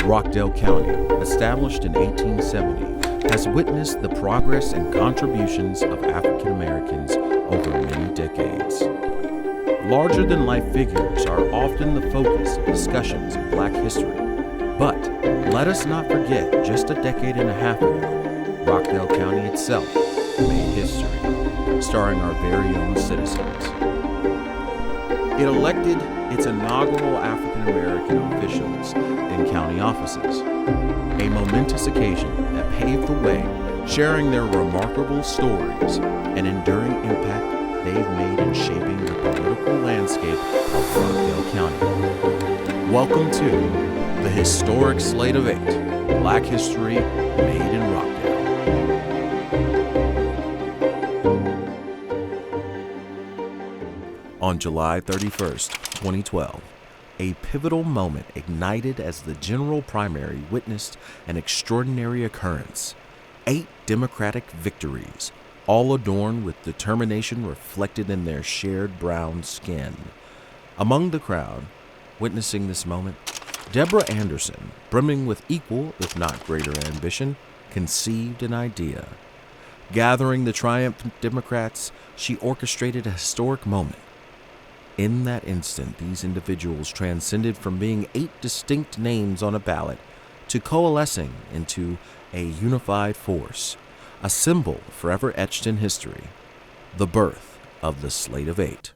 Rockdale County, established in 1870, has witnessed the progress and contributions of African Americans over many decades. Larger-than-life figures are often the focus of discussions of Black history. But let us not forget, just a decade and a half ago, Rockdale County itself made history, starring our very own citizens. It elected its inaugural African American officials in county offices, a momentous occasion that paved the way, sharing their remarkable stories and enduring impact they've made in shaping the political landscape of Rockdale County. Welcome to the historic Slate of Eight, Black History Made in Rockdale. On July 31st, 2012, a pivotal moment ignited as the general primary witnessed an extraordinary occurrence. 8 Democratic victories, all adorned with determination reflected in their shared brown skin. Among the crowd witnessing this moment, Deborah Anderson, brimming with equal, if not greater ambition, conceived an idea. Gathering the triumphant Democrats, she orchestrated a historic moment. In that instant, these individuals transcended from being 8 distinct names on a ballot to coalescing into a unified force, a symbol forever etched in history, the birth of the Slate of Eight.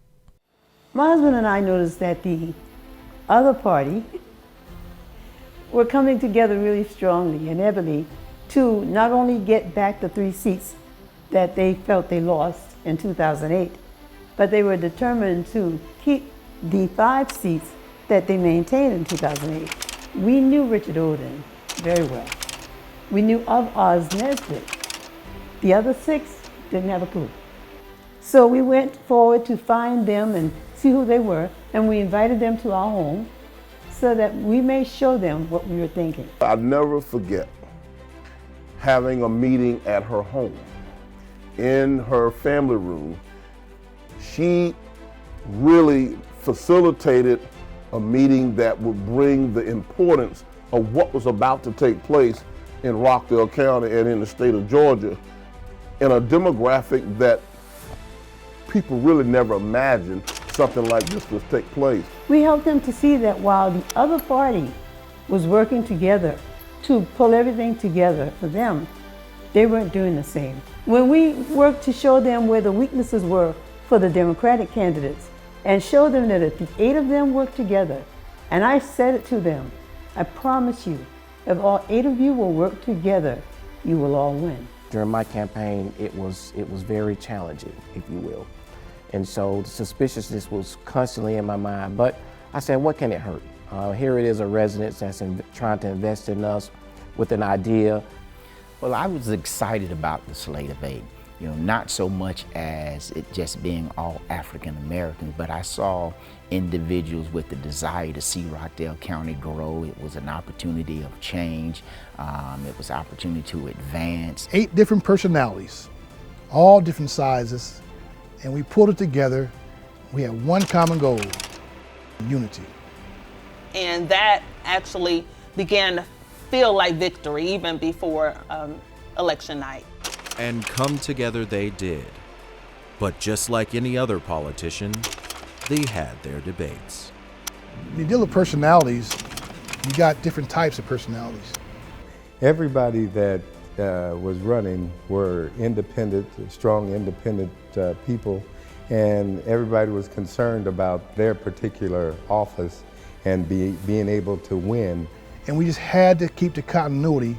My husband and I noticed that the other party were coming together really strongly and heavily to not only get back the 3 seats that they felt they lost in 2008, but they were determined to keep the 5 seats that they maintained in 2008. We knew Richard Odin very well. We knew of Oz Nesbitt. The other 6 didn't have a clue. So we went forward to find them and see who they were, and we invited them to our home so that we may show them what we were thinking. I'll never forget having a meeting at her home. In her family room, she really facilitated a meeting that would bring the importance of what was about to take place in Rockdale County and in the state of Georgia in a demographic that people really never imagined something like this would take place. We helped them to see that while the other party was working together to pull everything together for them, they weren't doing the same. When we worked to show them where the weaknesses were for the Democratic candidates and show them that if the 8 of them work together, and I said it to them, I promise you, if all 8 of you will work together, you will all win. During my campaign, it was very challenging, if you will. And so the suspiciousness was constantly in my mind, but I said, what can it hurt? Here it is, a resident that's trying to invest in us with an idea. Well, I was excited about the Slate of Eight, not so much as it just being all African Americans, but I saw individuals with the desire to see Rockdale County grow. It was an opportunity of change. It was an opportunity to advance. 8 different personalities, all different sizes, and we pulled it together. We had one common goal, unity. And that actually began to feel like victory even before election night. And come together they did. But just like any other politician, they had their debates. When you deal with personalities, you got different types of personalities. Everybody that was running were independent, strong, independent people, and everybody was concerned about their particular office and being able to win. And we just had to keep the continuity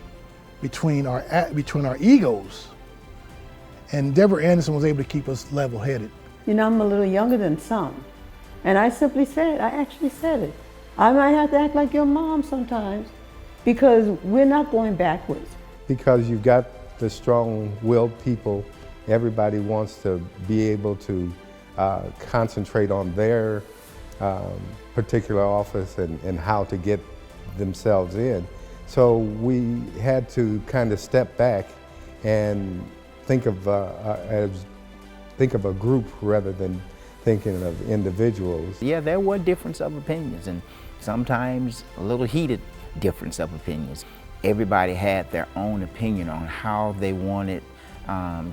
between our egos. And Deborah Anderson was able to keep us level-headed. I'm a little younger than some. And I simply said, I actually said it. I might have to act like your mom sometimes because we're not going backwards. Because you've got the strong-willed people, everybody wants to be able to concentrate on their particular office and how to get themselves in. So we had to kind of step back and think of a group rather than thinking of individuals. Yeah, there were differences of opinions and sometimes a little heated difference of opinions. Everybody had their own opinion on how they wanted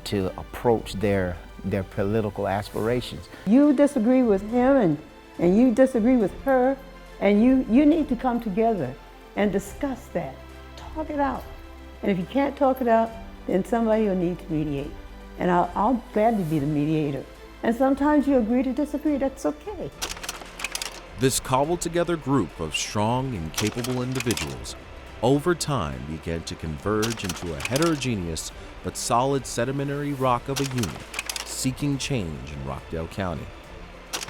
to approach their political aspirations. You disagree with him and you disagree with her, and you need to come together and discuss that. Talk it out. And if you can't talk it out, then somebody will need to mediate. And I'll gladly be the mediator. And sometimes you agree to disagree, that's okay. This cobbled together group of strong and capable individuals over time began to converge into a heterogeneous but solid sedimentary rock of a unit seeking change in Rockdale County.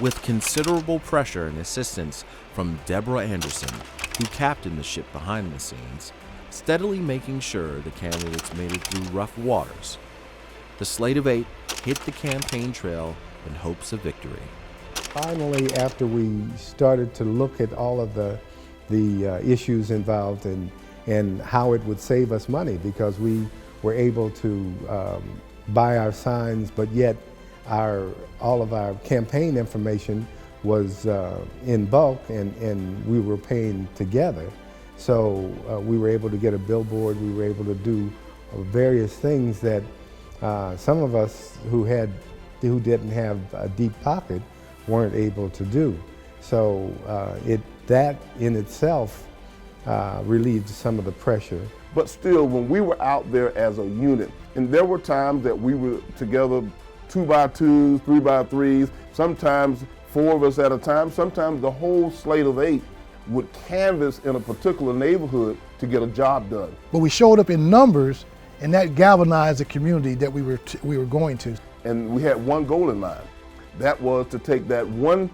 With considerable pressure and assistance from Deborah Anderson, who captained the ship behind the scenes, steadily making sure the candidates made it through rough waters, the Slate of Eight hit the campaign trail in hopes of victory. Finally, after we started to look at all of the issues involved and how it would save us money, because we were able to buy our signs, but yet all of our campaign information was in bulk, and we were paying together. So we were able to get a billboard. We were able to do various things that some of us who didn't have a deep pocket weren't able to do. So that in itself relieved some of the pressure. But still, when we were out there as a unit, and there were times that we were together 2x2s, 3x3s, sometimes 4 of us at a time, sometimes the whole Slate of 8 would canvass in a particular neighborhood to get a job done. But we showed up in numbers, and that galvanized the community that we were going to. And we had one goal in mind. That was to take that one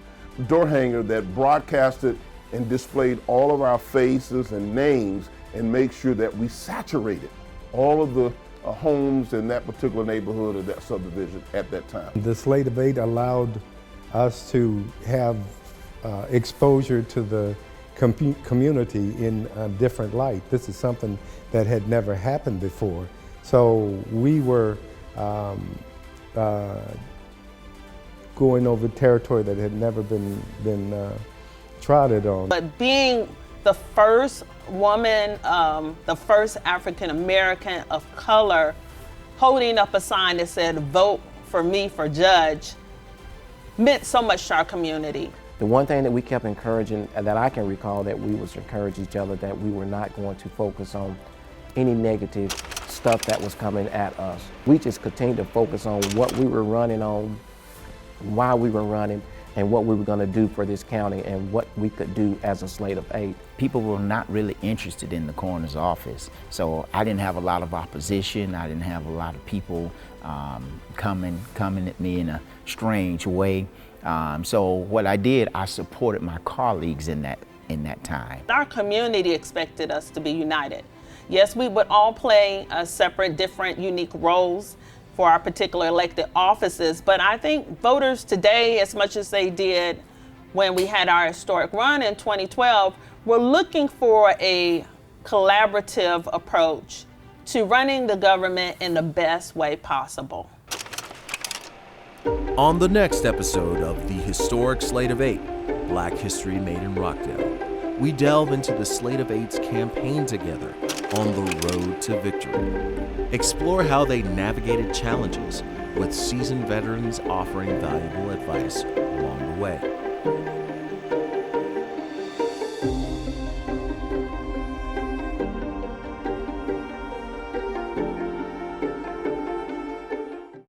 door hanger that broadcasted and displayed all of our faces and names and make sure that we saturated all of the homes in that particular neighborhood or that subdivision at that time. The Slate of 8 allowed us to have exposure to the community in a different light. This is something that had never happened before. So we were going over territory that had never been trotted on. But being the first woman, the first African American of color, holding up a sign that said, "Vote for me for judge," meant so much to our community. The one thing that we kept encouraging, that I can recall, that we was encourage each other, that we were not going to focus on any negative stuff that was coming at us. We just continued to focus on what we were running on, why we were running, and what we were going to do for this county and what we could do as a Slate of 8. People were not really interested in the coroner's office, so I didn't have a lot of opposition. I didn't have a lot of people coming at me in a strange way. So what I did, I supported my colleagues in that time. Our community expected us to be united. Yes, we would all play separate, different, unique roles for our particular elected offices, but I think voters today, as much as they did when we had our historic run in 2012, were looking for a collaborative approach to running the government in the best way possible. On the next episode of the historic Slate of 8, Black History Made in Rockdale, we delve into the Slate of Eight's campaign together on the road to victory. Explore how they navigated challenges, with seasoned veterans offering valuable advice along the way.